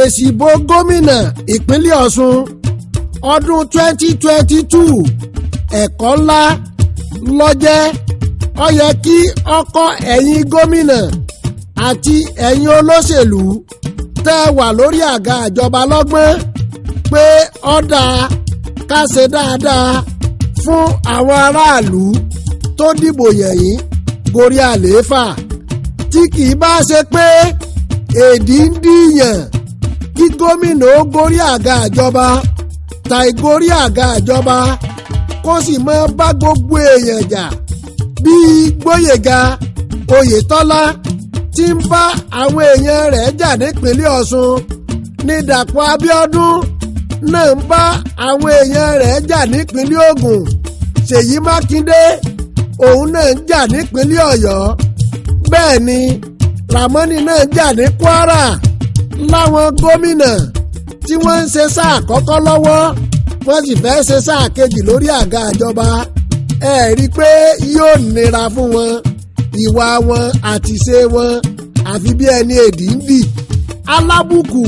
èsì ìbò gómìnà ìpínlẹ̀ Ọ̀ṣun ọdún 2022 ẹ̀kọ́ ńlá ló jẹ́. Ó yẹ kí ọkọ̀ ẹ̀yin gómìnà àti ẹ̀yin olóṣèlú tẹ́ wà lórí àga ìjọba lọ́gbọ́n pé ó dáa ká ṣe dáadáa fún àwọn aráàlú tó dìbò yẹ̀yìn gorí àlééfà, tí kì í bá ṣe pé èdì ń dìyàn kí gómìnà ó gorí àga ìjọba tàì gorí àga ìjọba kó sì máa bá gbogbo èèyàn jà bíi Gbóyèga Oyètọ́lá tí ń bá àwọn èèyàn rẹ̀ jà nípínlẹ̀ Ọ̀ṣun, ní Dàpọ̀ Abíọ́dún náà ń bá àwọn èèyàn rẹ̀ jà nípínlẹ̀ Ògùn, Ṣèyí Mákindé òun náà ń jà nípínlẹ̀ Ọ̀yọ́, bẹ́ẹ̀ ni Ràmọ́nì náà ń jà ní Kwara. Láwọn gómìnà tí wọ́n ń ṣe sáà àkọ́kọ́ lọ́wọ́ wọ́n sì fẹ́ ṣe sáà kejì lórí àga ìjọba, ẹ rí i pé yóò nira fún wọn, ìwà wọn àti ṣe wọn àfi bí ẹni èdì ń dì. Alábùkù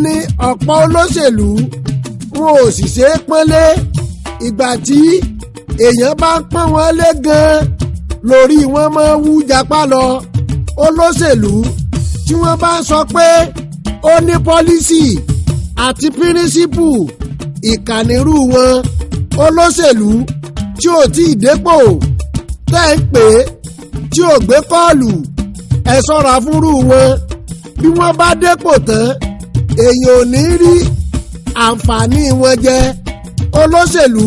ni ọ̀pọ̀ olóṣèlú, wọn ò sì ṣe é pọ́nlé. Ìgbà tí èèyàn bá ń pọ́n wọn lé gan-an lórí wọn máa wú japá lọ. Olóṣèlú tí wọ́n bá ń sọ pé ó ní pọ́lísì àti píríncípù, ìkànnìrú wọn. Olóṣèlú tí ò tí ì dépò tẹ́ ń pè é tí ò gbé kọ́ọ̀lù, ẹ ṣọ́ra fúnrú wọn. Bí wọ́n bá dépò tán èèyàn ò ní rí àǹfààní wọn jẹ. Olóṣèlú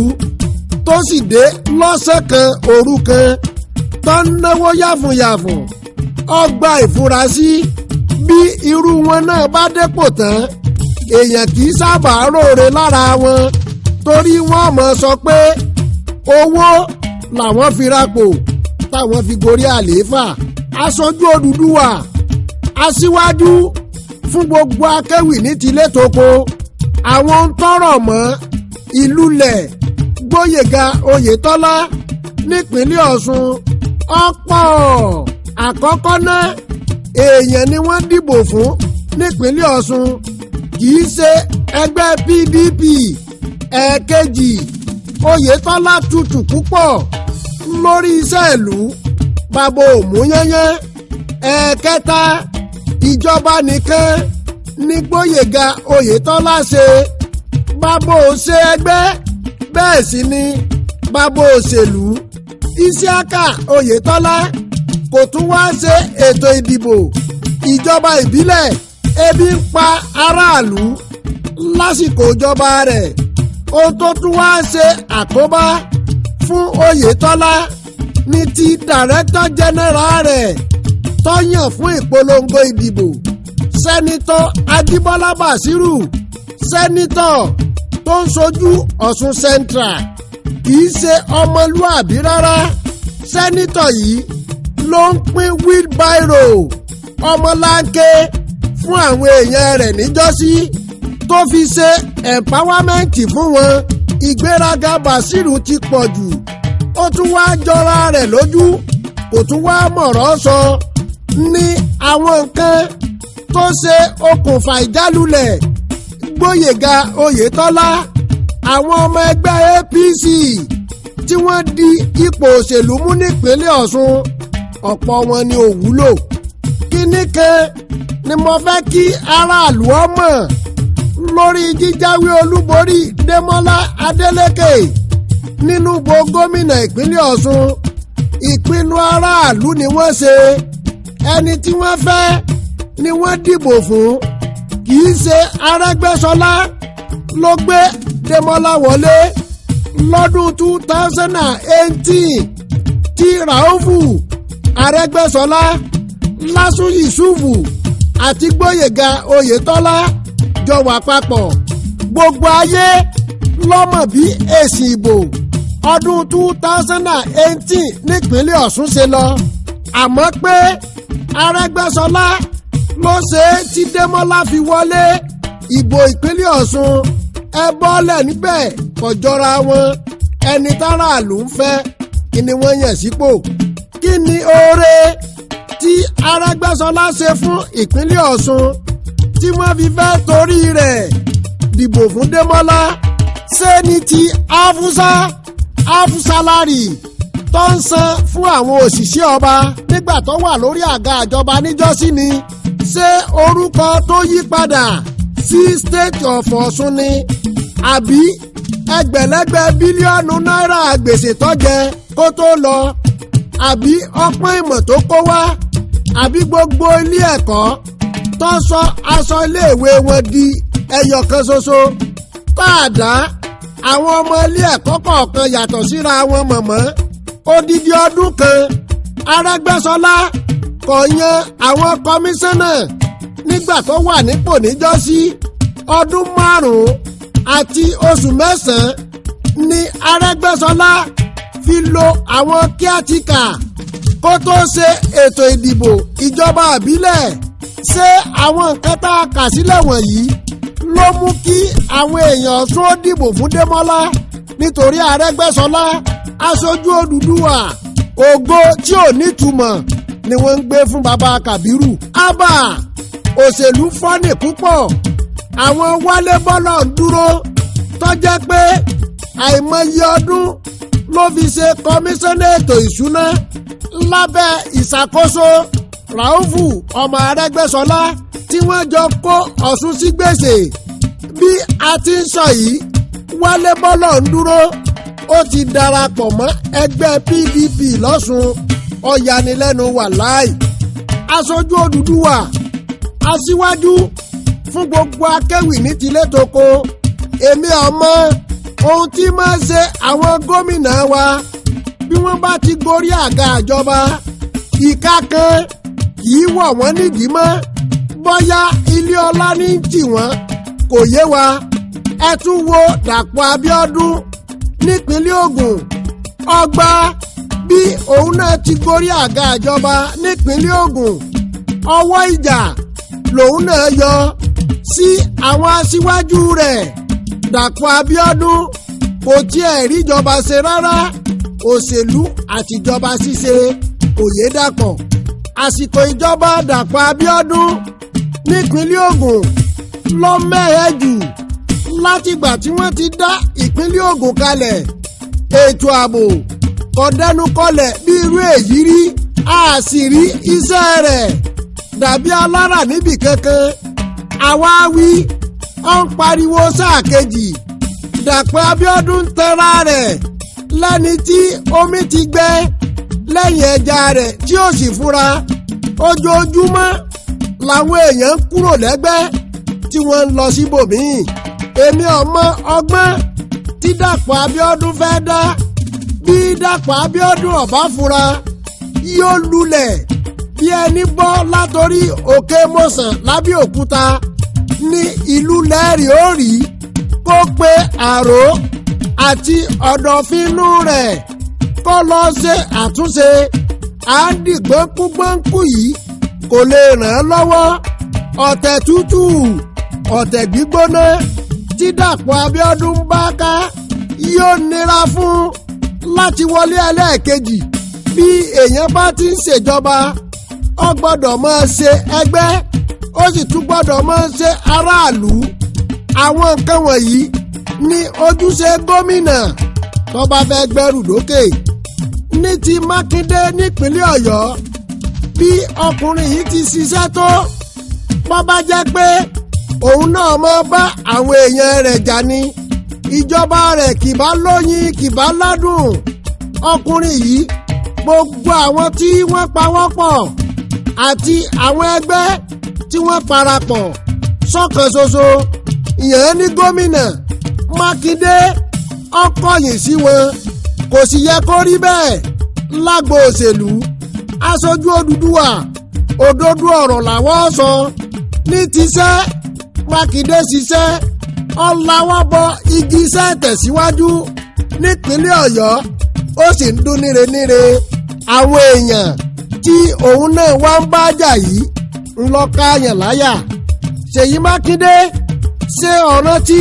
tó sì dé lọ́sẹ̀ kan òru kan tó ń náwó yàfùnyàfùn ọgbà ìfurasí. Bí irú wọn náà bá dépò tán èèyàn kì í sábà róore lára wọn, torí wọ́n mọ̀ sọ pé owó làwọn fi rapò táwọn fi gorí àlééfà. Aṣojú Odùduwà, aṣíwájú fún gbogbo akéwì ní tilé toko. Àwọn ń tọrọ mọ́ ìlúlẹ̀ Gbóyèga Oyètọ́lá nípínlẹ̀ Ọ̀ṣun ọ̀pọ̀. Àkọ́kọ́ náà èèyàn ni wọ́n dìbò fún nípínlẹ̀ Ọ̀ṣun, kì í ṣe ẹgbẹ́ PDP. Ẹ̀ẹ̀kejì, Oyètọ́lá tutù púpọ̀ lórí iṣẹ́ ìlú, bàbá òmùyányán. Ẹ̀ẹ̀kẹta, ìjọba nìkan ní Gbóyèga Oyètọ́lá ṣe, bàbá ò ṣe ẹgbẹ́, bẹ́ẹ̀ sì ni bàbá òṣèlú. Isiaka Oyètọ́lá kò tún wá ṣe ètò ìdìbò ìjọba ìbílẹ̀. Ebi ń pa aráàlú lásìkò ìjọba rẹ̀. Ohun tó tún wá ṣe àkóbá fún Oyètọ́lá ní ti dàrẹ́tọ̀ jẹ́nẹ́rà rẹ̀ tó yàn fún ìpolongo ìdìbò, sẹ́nitọ́ Ajíbọ́lá Bàṣírù, sẹ́nitọ̀ tó ń ṣojú Ọ̀ṣun Central. Kì í ṣe ọmọlúàbí rárá. Sẹ́nitọ̀ yìí ló ń pín wheelbarrow ọmọláńké fún àwọn èèyàn rẹ̀ níjọ́sí tó fi ṣe empowerment fún wọn. Ìgbéraga Bàṣírù ti pọ̀ jù. Ó tún wá jọra rẹ̀ lójú, kò tún wá mọ̀rọ̀ sọ. Ní àwọn nǹkan tó ṣe okùnfà ìjálulẹ̀ Gbóyèga Oyètọ́lá. Àwọn ọmọ ẹgbẹ́ APC tí wọ́n di ipò òṣèlú mú nípínlẹ̀ Ọ̀ṣun, ọ̀pọ̀ wọn ni ò wúlò. Kíní kan ni mo fẹ́ kí aráàlú ó mọ̀ lórí jíjáwé olúborí Démọ́lá Adélékè nínú ìbò gómìnà ìpínlẹ̀ Ọ̀ṣun. Ìpinnu aráàlú ni wọ́n ṣe. Ẹni tí wọ́n fẹ́ ni wọ́n dìbò fún. Kì í ṣe Arẹ́gbẹ́ṣọlá ló gbé Démọ́lá wọlé lọ́dún 2018 tí Ràúfù Arẹ́gbẹ́ṣọlá, Lásù Yùsúfù àti Gbóyèga Oyètọ́lá jọ wà papọ̀. Gbogbo ayé lọ́mọ̀ bí èsì ìbò ọdún 2018 nípínlẹ̀ Ọ̀ṣun ṣe lọ, àmọ́ pé Arẹ́gbẹ́ṣọlá ló ṣe é tí Démọ́lá fi wọlé. Ìbò ìpínlẹ̀ Ọ̀ṣun ẹ bọ́lẹ̀ níbẹ̀ kò jọra wọn. Ẹni táràlú ń fẹ́ kí ni wọ́n yàn sípò. Kí ni oore tí Arẹ́gbẹ́ṣọlá ṣe fún ìpínlẹ̀ Ọ̀ṣun tí wọ́n fi fẹ́ torí rẹ̀ dìbò fún Démọ́lá ṣé ní ti áfúsálárì tó ń san fún àwọn òṣìṣẹ́ ọba nígbà tó wà lórí àga ìjọba níjọ́sí ni ṣé orúkọ tó yí padà sí State of Ọ̀ṣun ni àbí ẹgbẹ̀lẹ́gbẹ̀ bílíọ̀nù náírà gbèsè tó jẹ kó tó lọ àbí ọpọ́n ìmọ̀ tó kó wá àbí gbogbo ilé ẹ̀kọ́ tó sọ aṣọ iléèwé wọn di ẹyọ kan ṣoṣo pàdá àwọn ọmọ ilé ẹ̀kọ́ kọ̀ọ̀kan yàtọ̀ síra wọn mọ̀mọ́ odidi ọdún kan Arẹ́gbẹ́ṣọlá kò yan àwọn kọmíṣánná nígbà tó wà nípò níjọ́sí ọdún 5 àti oṣù 9 ni Arẹ́gbẹ́ṣọlá fi lo àwọn kíátíkà kó tó ṣe ètò ìdìbò ìjọba àbílẹ̀ ṣé àwọn nǹkan tá a kà sílẹ̀ wọ̀nyí ló mú kí àwọn èèyàn tún dìbò fún Démọ́lá nítorí Arẹ́gbẹ́ṣọlá aṣojú Odùduwà ògo tí ò nítumọ̀ ni wọ́n ń gbé fún baba Kàbírù abba òṣèlú fọ́nì púpọ̀ àwọn Wálé Bọ́lá ń dúró tó jẹ́ pé àìmọye ọdún ló fi ṣe kọmíṣánná ètò ìṣúná lábẹ́ ìṣàkóso Ràúfù ọmọ Arẹ́gbẹ́ṣọlá tí wọ́n jọ kó Ọ̀ṣun sí gbèsè bí a ti ń sọ yìí Wálé Bọ́lá ń dúró ó ti darapọ̀ mọ́ ẹgbẹ́ PDP lọ́ṣun ó yanilẹ́nu wàláì aṣojú Odùduwà aṣíwájú fún gbogbo akéwì ní tilé toko èmi ọmọ ohun tí máa ṣe àwọn gómìnà wa bí wọ́n bá ti gorí àga ìjọba ìka kan kì í wọ̀ wọ́n nídìí mọ́ bóyá ilé ọlá ní tì wọ́n kò yé wa ẹ tún wo Dàpọ̀ Abíọ́dún nípínlẹ̀ Ògùn ọgbà bí òun náà ti gorí àga ìjọba nípínlẹ̀ Ògùn ọwọ́ ìjà lòun náà yọ sí àwọn aṣíwájú rẹ̀ Dàpọ̀ Abíọ́dún kò tiẹ̀ ríjọba ṣe rárá òṣèlú àtijọba ṣíṣe kò yé dàpọ̀ àsìkò ìjọba Dàpọ̀ Abíọ́dún nípínlẹ̀ Ògùn ló mẹ́hẹ̀ jù látìgbà tí wọ́n ti dá ìpínlẹ̀ Ògùn kalẹ̀ ètò ààbò kò dẹnu kọlẹ̀ bí irú èyí rí a sì rí iṣẹ́ rẹ̀ dàbí alára níbì kankan àwa wí ó ń pariwo sáà kejì Dàpọ̀ Abíọ́dún ń tẹ́ra rẹ̀ lẹ́ni tí omi ti gbẹ lẹ́yìn ẹja rẹ̀ tí ó sì fura ojoojúmọ́ làwọn èèyàn ń kúrò lẹ́gbẹ́ tí wọ́n ń lọ síbòmíì èmi ọmọ ọgbọ́n tí Dàpọ̀ Abíọ́dún fẹ́ dá bí Dàpọ̀ Abíọ́dún ọ̀bá fura yóò lulẹ̀ bí ẹni bọ́ látorí òkè mọ̀sán lábẹ́òkúta ní ìlú lẹ́rìí ó rí kó pe àrò àti ọ̀dọ̀fínú rẹ̀ kó lọ ṣe àtúnṣe àdìgbọ́nkúgbọ́nkú yìí kò lè ràn án lọ́wọ́ ọ̀tẹ̀ tútù ọ̀tẹ̀ gbígbóná tí Dàpọ̀ Abíọ́dún bá ká yóò nira fún láti wọlé ẹlẹ́ẹ̀kejì bí èèyàn bá ti ń ṣèjọba ó gbọ́dọ̀ máa ṣe ẹgbẹ́ ó sì tún gbọ́dọ̀ máa ṣe aráàlú àwọn nǹkan wọ̀nyí ní ojúṣe gómìnà tó bá fẹ́ gbẹ́rù dókè ní ti Mákindé nípínlẹ̀ Ọ̀yọ́ bí ọkùnrin yìí ti ṣiṣẹ́ tó bó bá jẹ́ pé òun náà máa bá àwọn èèyàn rẹ̀ jà ní ìjọba rẹ̀ kìbá lóyin kìbá ládùn ọkùnrin yìí gbogbo àwọn tí wọ́n pawọ́pọ̀ àti àwọn ẹgbẹ́ tí wọ́n parapọ̀ sọ́kan ṣoṣo ìyẹn ní gómìnà Mákindé ó kọ̀yìn sí wọn kò sì yẹ kó rí bẹ́ẹ̀ lágbo òṣèlú aṣojú Odùduwà òdodo ọ̀rọ̀ làwọn sọ ní tiṣẹ́ Mákindé ṣiṣẹ́ ó lawọ́ bọ igi iṣẹ́ tẹ̀síwájú nípínlẹ̀ Ọ̀yọ́ ó sì ń dún níre àwọn èèyàn tí òun náà wá ń bá jà yìí ń lọ káyàn láyà Ṣèyí Mákindé ṣe ọ̀rántí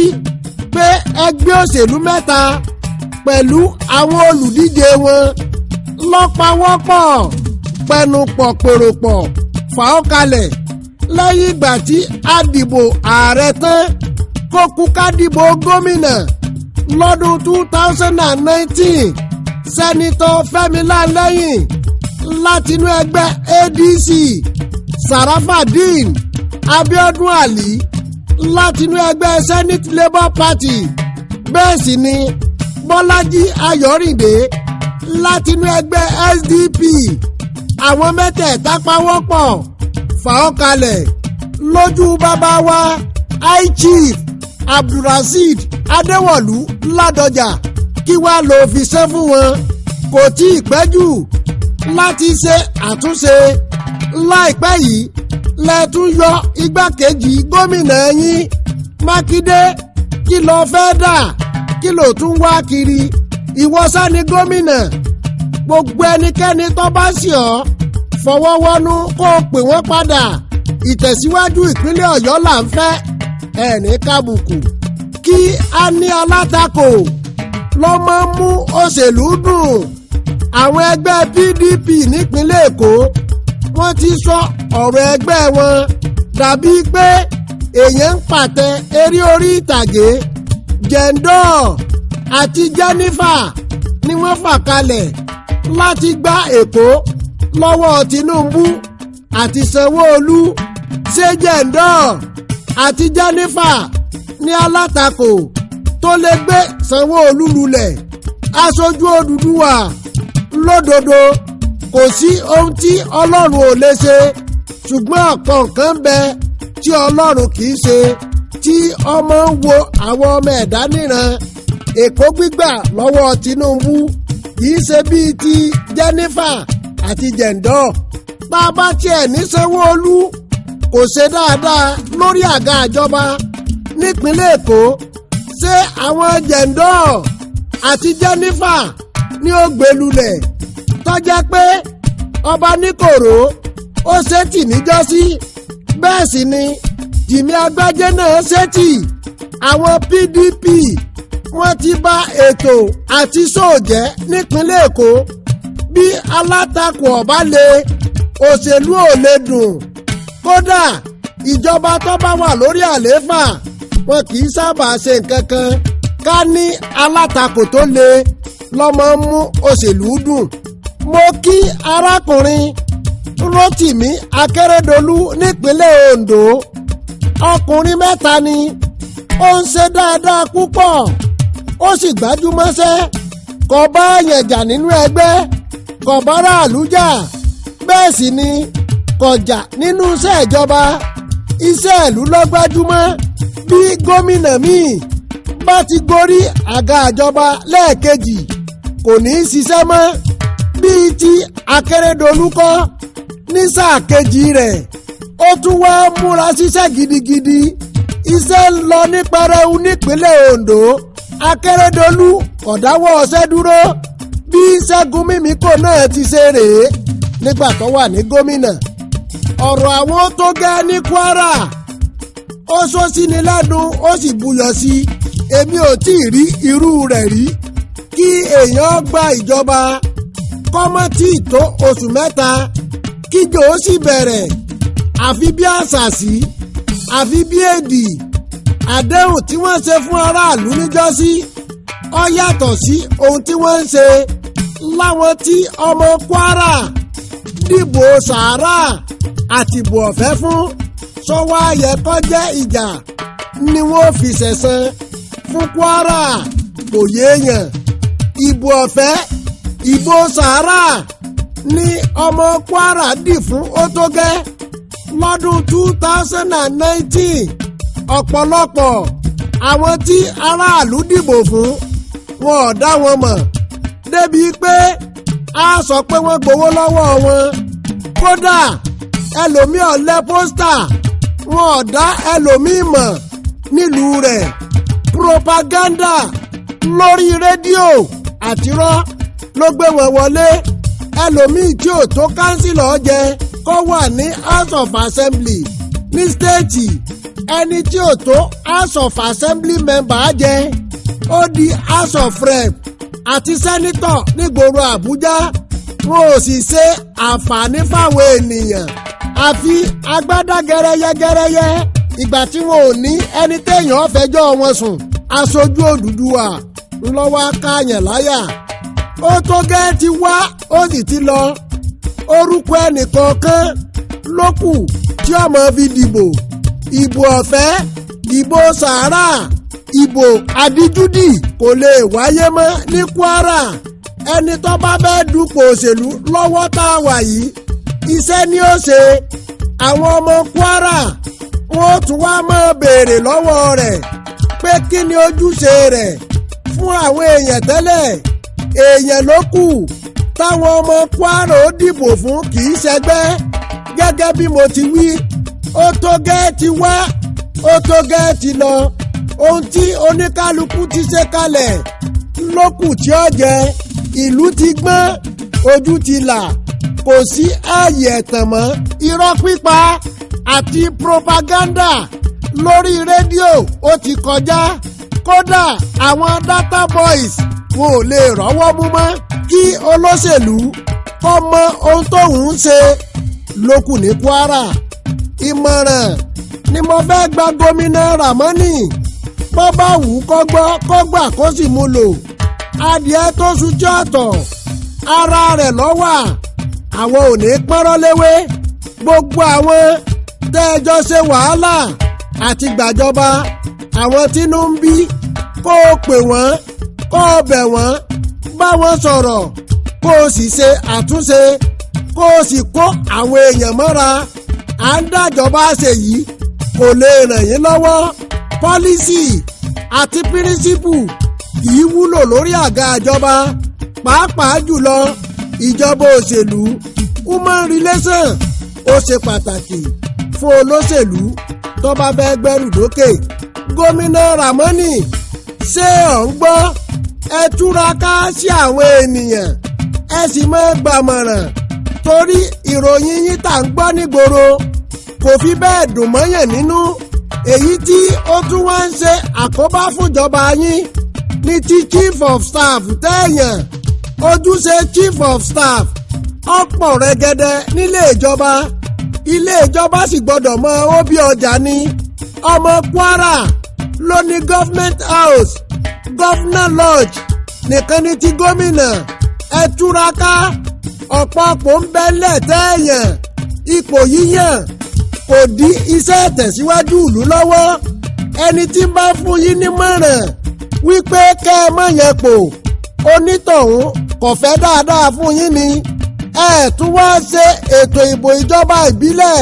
pé ẹgbẹ́ òṣèlú mẹ́ta pẹ̀lú àwọn olùdíje wọn lọ́pàwọ́pọ̀ pẹnupọ̀ pèròpọ̀ fà ó kalẹ̀ lẹ́yìn ìgbà tí a dìbò ààrẹ tán kó kú ká dìbò gómìnà lọ́dún 2019 sẹ́nitọ́ Fẹ́mi Láńlẹ́yìn látinú ẹgbẹ́ ADC Sarafadeen Abiodun Ali látinú ẹgbẹ́ Senate Labour Party bẹ́ẹ̀ sì ni Bọ́lájí Ayọ̀rìndé látinú ẹgbẹ́ SDP àwọn mẹ́tẹ̀ẹ̀ta pawọ́pọ̀ fà ó kalẹ̀ lójú bàbá wa high chief Abdulrasheed Adéwọ̀lú Ládọjà kí wàá lò fi ṣe fún wọn kò tí ì pẹ́ jù láti ṣe àtúnṣe láìpẹ́ yìí lẹ́tún yọ igbákejì gómìnà yín Mákindé kí ló fẹ́ dà kí ló tún wá kiri ìwọ sá ni gómìnà gbogbo ẹnikẹ́ni tó bá sì ọ́ fọwọ́wọ́nú kó o pè wọ́n padà ìtẹ̀síwájú ìpínlẹ̀ Ọ̀yọ́ là ń fẹ́ ẹ̀ní kábùkù kí a ní alátakò ló máa ń mú òṣèlú dùn àwọn ẹgbẹ́ PDP nípínlẹ̀ Èkó wọ́n ti sọ ọ̀rọ̀ ẹgbẹ́ wọn dàbí pé èèyàn ń pàtẹ eré orí ìtàgé Jendor àti Jennifer ni wọ́n fà kalẹ̀ láti gba Èkó lọ́wọ́ Tinubu àti Sanwó-Olú ṣé Jendor àti Jennifer ní alátakò tó lè gbé Sanwó-Olú lulẹ̀ aṣojú Odùduwà lódodo kò sí ohun tí Ọlọ́run ò lè ṣe ṣùgbọ́n ọ̀pọ̀ nǹkan ń bẹ tí Ọlọ́run kì í ṣe tí ọmọ ń wo àwọn ọmọ ẹ̀dá níran Èkó gbígbà lọ́wọ́ Tinubu kì í ṣe bíi ti Jennifer àti Jendor bá a bá tiẹ̀ ní Sanwó-Olú kò ṣe dáadáa lórí àga ìjọba nípínlẹ̀ Èkó ṣé àwọn Jendor àti Jennifer ní ó gbé lulẹ̀ tó jẹ́ pé ọba Níkòró ó ṣètì níjọ́sí bẹ́ẹ̀ sì ni Jìmí Agbájé náà ṣètì àwọn PDP wọ́n ti bá ètò àti sóòjẹ́ nípínlẹ̀ Èkó bí alátakò ọ̀bá lè òṣèlú ò lè dùn kódà ìjọba tó bá wà lórí àlééfà wọn kì í sábà ṣe nǹkan kan ká ní alátakò tó le lọ́mọ ń mú òṣèlú dùn. mo kí arákùnrin Rótìmí Akérédolú nípínlẹ̀ Ondo ọkùnrin mẹ́ta ni ó ń ṣe dáadáa púpọ̀ ó sì gbájúmọ́ṣẹ́ kò bá yàn jà nínú ẹgbẹ́ kò bá aráàlú jà bẹ́ẹ̀ sì ni kò jà nínú iṣẹ́ ìjọba iṣẹ́ ìlú ló gbájúmọ́ bí gómìnà míì bá ti gorí àga ìjọba lẹ́ẹ̀kejì kò ní í ṣiṣẹ́ mọ́ bíi ti Akérédolú kọ́ ní sáà kejì rẹ̀ ó tún wá múra ṣiṣẹ́ gidigidi iṣẹ́ ń lọ ní pẹrẹu nípínlẹ̀ Ondo Akérédolú kò dáwọ́ ọṣẹ́ dúró bí Ṣẹ́gun Mímíkò náà ti ṣe rèé nígbà tó wà ní gómìnà ọ̀rọ̀ àwọn tó gẹ́ ní Kwara ó sọ sí ni lẹ́dùn ó sì buyọ̀ sí èmi ò tí ì rí irú rẹ̀ rí kí èèyàn gba ìjọba kọ́mọ́tì tó oṣù mẹ́ta kíjọ ó sì bẹ̀rẹ̀ àfi bí àṣàṣì àfi bí èdì àdéhùn tí wọ́n ṣe fún aráàlú níjọ́sí ó yàtọ̀ sí ohun tí wọ́n ń ṣe láwọn tí ọmọ Kwara dìbò sàárà àtìbò ọ̀fẹ́ fún sọ́wọ́ ayẹ̀kọ́ jẹ́ ìjà ni wọ́n fi ṣẹ̀san fún Kwara kò yéèyàn ìbò ọ̀fẹ́ ìbò sàárà ní ọmọ Kwara dì fún ó tó gẹ́ lọ́dún 2019 ọ̀pọ̀lọpọ̀ àwọn tí aráàlú dìbò fún wọn ò dá wọn mọ̀ débi pé a sọ pé wọ́n gbowó lọ́wọ́ wọn kódà ẹlòmíì ọ̀lẹ́ pósítà wọn ò dá ẹlòmíì mọ̀ nílùú rẹ̀ propaganda lórí rédíò àtirọ́ ló gbé wọn wọlé ẹlòmíì tí ò tó kánsílọ̀ jẹ kó wà ní House of Assembly ní stéètì ẹni tí ò tó House of Assembly member jẹ ó di House of Rep àti sẹ́nítọ̀ nígboro Àbújá wọn ò sì ṣe àǹfààní fáwọn ènìyàn àfi agbádá gẹrẹyẹgẹrẹyẹ ìgbà tí wọn ò ní ẹni téèyàn fẹjọ́ wọn sùn aṣojú Odùduwà ńlọ́wọ́ káàyàn láyà ó tó gẹ́ ti wá ó sì ti lọ orúkọ ẹnìkọ̀ọ̀kan ló kù tí ọmọ fi dìbò ìbò ọ̀fẹ́ ìbò sàárà ìbò àdíjúdì kò lè wáyé mọ́ ní Kwara ẹni tó bá fẹ́ dupò òṣèlú lọ́wọ́ tá a wà yìí iṣẹ́ ni ó ṣe àwọn ọmọ Kwara wọn ó tún wá máa béèrè lọ́wọ́ rẹ̀ pé kí ni ojúṣe rẹ̀ fún àwọn èèyàn tẹ́lẹ̀ èèyàn ló kù táwọn ọmọ Kwara ó dìbò fún kì í ṣẹgbẹ́ gẹ́gẹ́ bí mo ti wí ó tó gẹ́ ti wá ó tó gẹ́ ti lọ ohun tí oníkálukú ti ṣe kalẹ̀ ló kù tí ó jẹ ìlú ti gbọ́n ojú ti là kò sí ààyè ẹ̀tàn mọ́ irọ́ pípa àti propaganda lórí rédíò ó ti kọjá kódà àwọn data boys wọn ò lè rọ́wọ́ mú mọ́ kí olóṣèlú kó mọ ohun tóun ń ṣe lókù ní Kwara ìmọ̀ràn ni mo fẹ́ gba gómìnà Ramoni bó bá wù ú kó gbọ́ kó gbà kó sì mú lò adìẹ tó sùn ọ̀tọ̀ ara rẹ̀ lọ́wà àwọn ò ní pọ́nrọ́ léwé gbogbo àwọn tẹ́ẹ̀jọ́ ṣe wàhálà àti gbàjọba àwọn tínú ń bí kó o pè wọ́n kó o bẹ̀ wọ́n bá wọn sọ̀rọ̀ kó o sì ṣe àtúnṣe kó o sì kó àwọn èèyàn mọ́ra à ń dájọba ṣe yìí kò lè ràn yín lọ́wọ́ pọ́lísì àti píríncípù kì í wúlò lórí àga ìjọba pàápàá jùlọ ìjọba òṣèlú human relation ó ṣe pàtàkì fún olóṣèlú tó bá fẹ́ gbẹ́rù dókè gómìnà Ramoni ṣé ọ̀ ń gbọ́ ẹ túraká sí àwọn ènìyàn ẹ sì máa gbàmọ̀ràn torí ìròyìn yín tá ń gbọ́ nígboro kò fi bẹ́ẹ̀ dùn mọ́yàn nínú èyí tí ó tún wá ń ṣe àkóbá fúnjọba yín ní ti chief of staff tẹ̀yàn ojúṣe chief of staff ọ̀pọ̀ rẹ̀gẹ̀dẹ̀ nílé ìjọba ilé ìjọba sì gbọ́dọ̀ mọ ó bí ọjà ní ọmọ Kwara ló ní government house governor lodge nìkan ní ti gómìnà ẹ túraká ọ̀pọ̀ kò ń bẹ́lẹ̀ tẹ̀yàn ipò yíyàn kò dí iṣẹ́ tẹ̀síwájú ìlú lọ́wọ́ ẹni tí ń bá fún yín nímọ̀ràn wípé kẹ́ ẹ má yẹn pò onítọ̀hún kò fẹ́ dáadáa fún yín ni ẹ tún wá ṣe ètò ìbò ìjọba ìbílẹ̀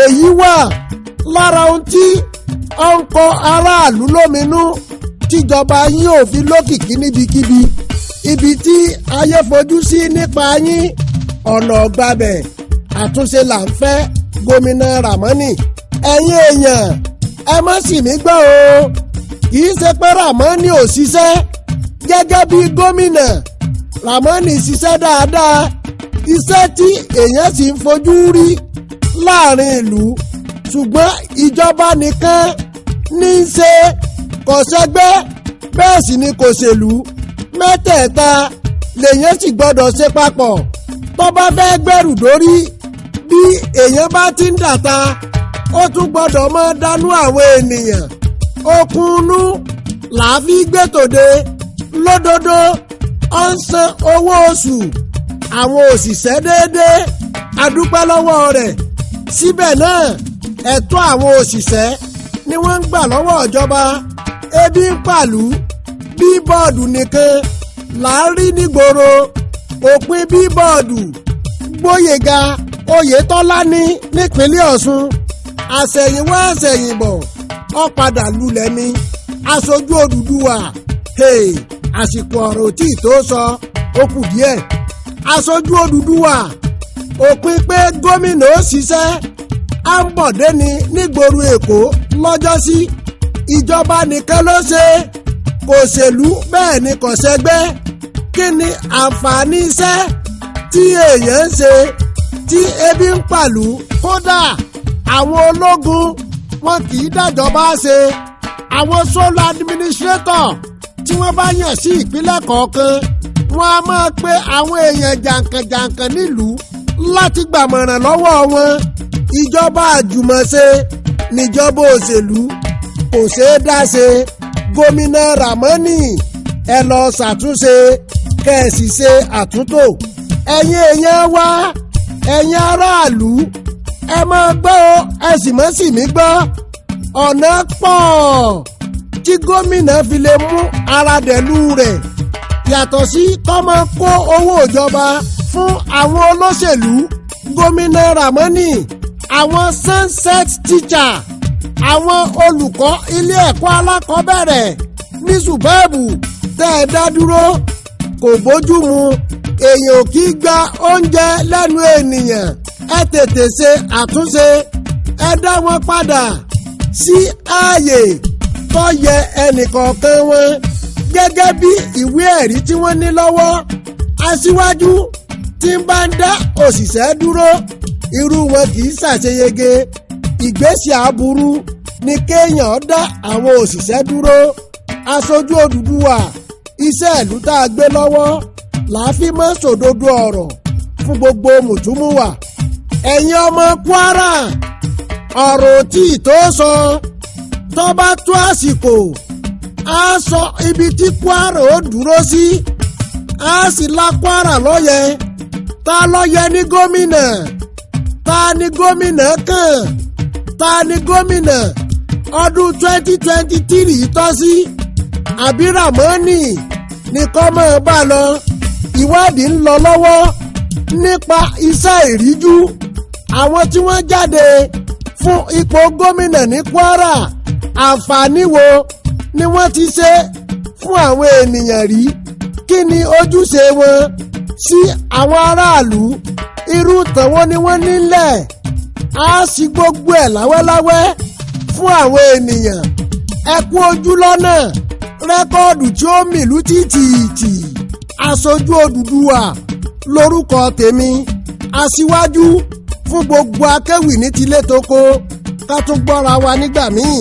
èyí wà lára ohun tí ó ń kọ aráàlú lóminú tíjọba yín ò fi lókìkí níbikíbi ibi tí ayé fojú sí nípa yín ọ̀nà ọ̀gbàbẹ̀ àtúnṣe là ń fẹ́ gómìnà Ramoni ẹ̀yin èèyàn ẹ má sì mí gbọ́ o kì í ṣe pé Ramoni ò ṣiṣẹ́ gẹ́gẹ́ bí gómìnà Ramoni ṣiṣẹ́ dáadáa iṣẹ́ tí èèyàn sì ń fojú rí láàrin ìlú ṣùgbọ́n ìjọba nìkan ní í ṣe kò ṣẹgbẹ́ bẹ́ẹ̀ sì ni kò ṣèlú mẹ́tẹ̀ẹ̀ta lèèyàn sì gbọ́dọ̀ ṣe papọ̀ tó bá fẹ́ gbẹ́rù dórí bí èèyàn bá ti ń dàta ó tún gbọ́dọ̀ mọ́ dánú àwọn ènìyàn okùnú làá fi gbé tòde lódodo ó ń san owó oṣù àwọn òṣìṣẹ́ déédéé adúpẹ́ lọ́wọ́ rẹ̀ síbẹ̀ náà ẹ̀tọ́ àwọn òṣìṣẹ́ ni wọ́n ń gbà lọ́wọ́ ìjọba ebi ń pàlú bíbọ́ọ̀dù nìkan là ń rí nígboro òpin bíbọ́ọ̀dù Gbóyèga Oyètọ́lá ní nípínlẹ̀ Ọ̀ṣun àṣẹ̀yìnwá àṣẹ̀yìnbọ̀ ó padà lulẹ̀ ní aṣojú Odùduwà àsìkò ọ̀rọ̀ tí ì tó sọ ó kù díẹ̀ aṣojú Odùduwà òpin pé gómìnà ó ṣiṣẹ́ Ambode ni nígboro Èkó lọ́jọ́sí ìjọba nìkan ló ṣe kò ṣèlú bẹ́ẹ̀ ni kò ṣẹgbẹ́ kí ni àǹfààní iṣẹ́ tí èèyàn ń ṣe tí ebi ń pàlú kódà àwọn ológun wọn kì í dájọba ṣe àwọn sole administrator tí wọ́n bá yàn sí ìpínlẹ̀ kọ̀ọ̀kan wọ́n á máa pe àwọn èèyàn jàǹkànjàǹkàn nílùú láti gbàmọ̀ràn lọ́wọ́ wọn. Ìjọba àjùmọ̀ṣe níjọba òṣèlú kò ṣeé dá ṣe. Gómìnà Ràmọ́nì ẹ lọ ṣàtúnṣe kẹ̀sì ṣe àtúntò. Ẹ̀yin èèyàn wa, ẹ̀yin aráàlú, ẹ máa gbọ́ ẹ sì mọ́ sí mi gbọ́. Ọ̀nà pọ̀ tí gómìnà fi lè mú ara dẹ̀lú rẹ̀ yàtọ̀ sí kọ́mọ kó owó ìjọba fún àwọn olóṣèlú. Gómìnà Ràmọ́nì àwọn sunset teacher, àwọn olùkọ́ ilé ẹ̀kọ́ alákọ̀ọ́bẹ̀rẹ̀ ní ṣùbẹ́ẹ̀bù tẹ́ ẹ dá dúró kò bójú mu. Èèyàn ò kì í gba oúnjẹ lẹ́nu ènìyàn. Ẹ tètè ṣe àtúnṣe, ẹ dá wọn padà sí ààyè tó yẹ ẹnìkọ̀ọ̀kan wọn gẹ́gẹ́ bí ìwé ẹ̀rí tí wọ́n ní lọ́wọ́. Aṣíwájú tí ń bá ń dá òṣìṣẹ́ dúró, irú wọn kì í ṣàṣeyege. Ìgbésẹ̀ aburú ni kéèyàn dá àwọn òṣìṣẹ́ dúró. Aṣojú Odùduwà, iṣẹ́ ìlú tá a gbé lọ́wọ́ làá fi mọ́ sòdodo ọ̀rọ̀ fún gbogbo mùtúmùwà. Ẹ̀yin ọmọ Kwara, ọ̀rọ̀ tí ì tó sọ, tó bá tó àsìkò á sọ ibi tí Kwara ó dúró sí. Á sì la Kwara lọ́yẹ. Ta lọ́yẹ ní gómìnà? Ta ni gómìnà kàn? Ta ni gómìnà ọdún 2023 tọ́ sí? Àbí Ràmọ́nì ní kó máa bá lọ? Ìwádìí ń lọ lọ́wọ́ nípa iṣẹ́ ìríjú àwọn tí wọ́n jáde fún ipò gómìnà ní Kwara. Àǹfààní wo ni wọ́n ti ṣe fún àwọn ènìyàn rí? Kí ni ojúṣe wọn sí àwọn aráàlú? Irú ìtàn wo ni wọ́n nílẹ̀? Á sì gbogbo ẹ̀ láwẹ́láwẹ́ fún àwọn ènìyàn. Ẹ kú ojú lọ́nà, rẹ́kọ́ọ̀dù tí ó mìlú tìtìtì. Aṣojú Odùduwà lórúkọ tèmi, aṣíwájú fún gbogbo akéwì ní tilé toko. Ká tún gbọ́ra wa nígbà míì.